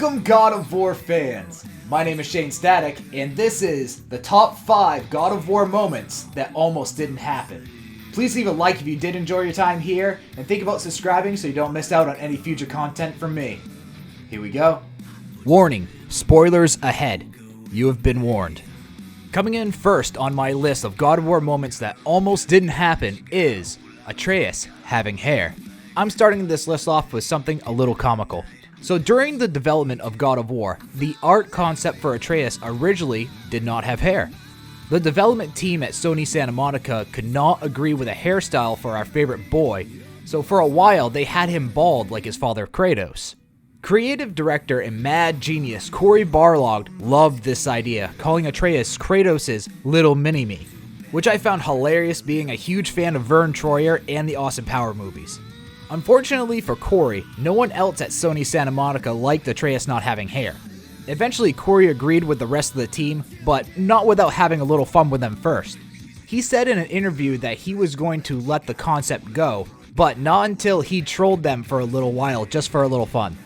Welcome God of War fans! My name is Shayne Static, and this is the top 5 God of War moments that almost didn't happen. Please leave a like if you did enjoy your time here, and think about subscribing so you don't miss out on any future content from me. Here we go. Warning, spoilers ahead. You have been warned. Coming in first on my list of God of War moments that almost didn't happen is Atreus having hair. I'm starting this list off with something a little comical. So during the development of God of War, the art concept for Atreus originally did not have hair. The development team at Sony Santa Monica could not agree with a hairstyle for our favorite boy, so for a while they had him bald like his father Kratos. Creative director and mad genius Cory Barlog loved this idea, calling Atreus Kratos' little mini-me, which I found hilarious being a huge fan of Vern Troyer and the Austin Power movies. Unfortunately for Cory, no one else at Sony Santa Monica liked Atreus not having hair. Eventually, Cory agreed with the rest of the team, but not without having a little fun with them first. He said in an interview that he was going to let the concept go, but not until he trolled them for a little while, just for a little fun.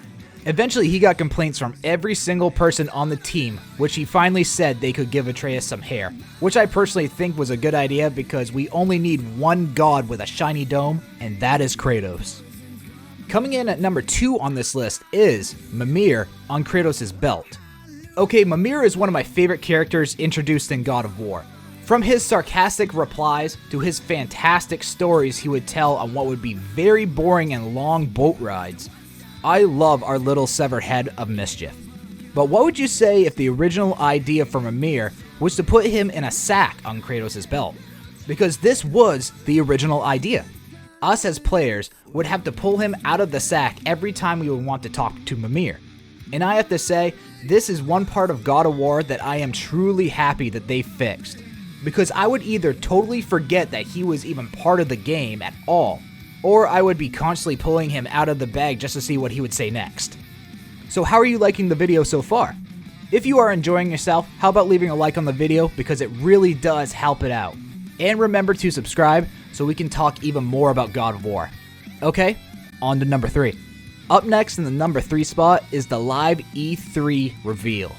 Eventually, he got complaints from every single person on the team, which he finally said they could give Atreus some hair, which I personally think was a good idea because we only need one god with a shiny dome, and that is Kratos. Coming in at number 2 on this list is Mir on Kratos' belt. Okay, Mir is one of my favorite characters introduced in God of War. From his sarcastic replies to his fantastic stories he would tell on what would be very boring and long boat rides, I love our little severed head of mischief. But what would you say if the original idea for Mir was to put him in a sack on Kratos' belt? Because this was the original idea. Us as players would have to pull him out of the sack every time we would want to talk to Mir. And I have to say, this is one part of God of War that I am truly happy that they fixed. Because I would either totally forget that he was even part of the game at all, or I would be constantly pulling him out of the bag just to see what he would say next. So how are you liking the video so far? If you are enjoying yourself, how about leaving a like on the video because it really does help it out. And remember to subscribe so we can talk even more about God of War. Okay, on to number 3. Up next in the number 3 spot is the live E3 reveal.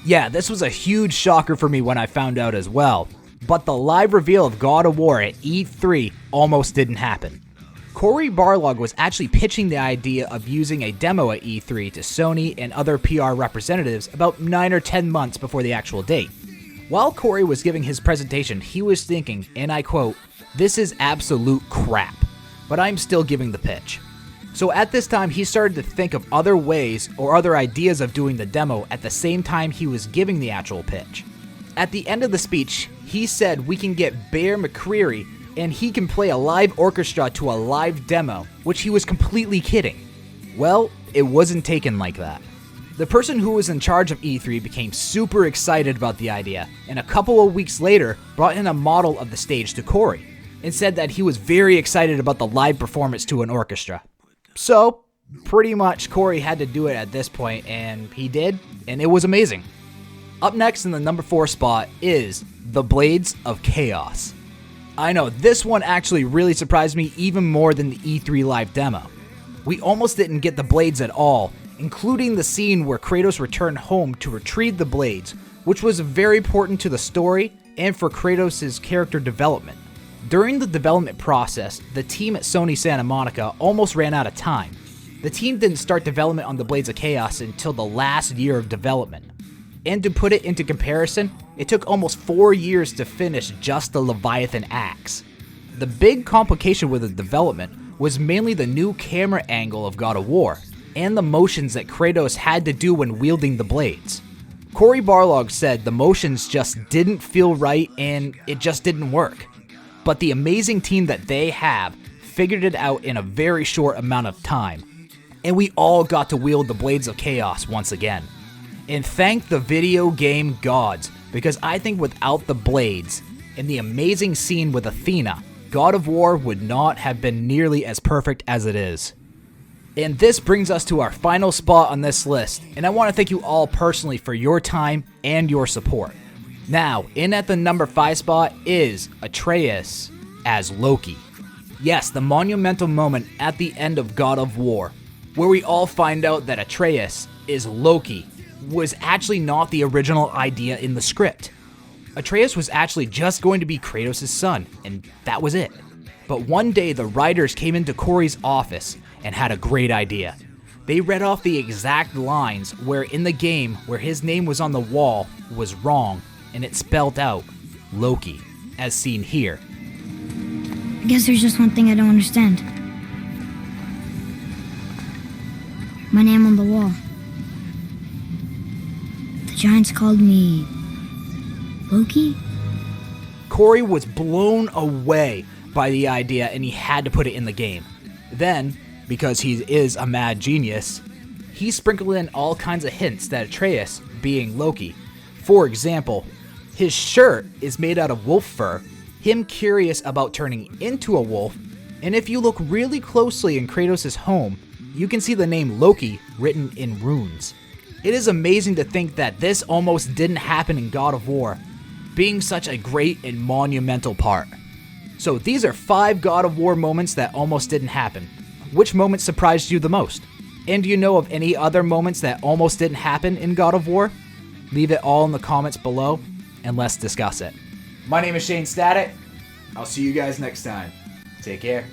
Yeah, this was a huge shocker for me when I found out as well, but the live reveal of God of War at E3 almost didn't happen. Cory Barlog was actually pitching the idea of using a demo at E3 to Sony and other PR representatives about 9 or 10 months before the actual date. While Cory was giving his presentation, he was thinking, and I quote, "This is absolute crap, but I'm still giving the pitch." So at this time, he started to think of other ways or other ideas of doing the demo at the same time he was giving the actual pitch. At the end of the speech, he said we can get Bear McCreary and he can play a live orchestra to a live demo, which he was completely kidding. Well, it wasn't taken like that. The person who was in charge of E3 became super excited about the idea, and a couple of weeks later brought in a model of the stage to Cory, and said that he was very excited about the live performance to an orchestra. So, pretty much Cory had to do it at this point, and he did, and it was amazing. Up next in the number 4 spot is the Blades of Chaos. I know, this one actually really surprised me even more than the E3 live demo. We almost didn't get the blades at all, including the scene where Kratos returned home to retrieve the blades, which was very important to the story and for Kratos' character development. During the development process, the team at Sony Santa Monica almost ran out of time. The team didn't start development on the Blades of Chaos until the last year of development. And to put it into comparison, it took almost 4 years to finish just the Leviathan axe. The big complication with the development was mainly the new camera angle of God of War, and the motions that Kratos had to do when wielding the blades. Cory Barlog said the motions just didn't feel right and it just didn't work. But the amazing team that they have figured it out in a very short amount of time, and we all got to wield the Blades of Chaos once again. And thank the video game gods, because I think without the blades and the amazing scene with Athena, God of War would not have been nearly as perfect as it is. And this brings us to our final spot on this list, and I want to thank you all personally for your time and your support. Now, in at the number 5 spot is Atreus as Loki. Yes, the monumental moment at the end of God of War, where we all find out that Atreus is Loki was actually not the original idea in the script. Atreus was actually just going to be Kratos' son, and that was it. But one day the writers came into Corey's office and had a great idea. They read off the exact lines where in the game where his name was on the wall was wrong, and it spelled out Loki, as seen here. I guess there's just one thing I don't understand. My name on the wall. The giants called me Loki? Corey was blown away by the idea and he had to put it in the game. Then, because he is a mad genius, he sprinkled in all kinds of hints that Atreus being Loki. For example, his shirt is made out of wolf fur, him curious about turning into a wolf, and if you look really closely in Kratos' home, you can see the name Loki written in runes. It is amazing to think that this almost didn't happen in God of War, being such a great and monumental part. So these are 5 God of War moments that almost didn't happen. Which moment surprised you the most? And do you know of any other moments that almost didn't happen in God of War? Leave it all in the comments below, and let's discuss it. My name is Shayne Static. I'll see you guys next time. Take care.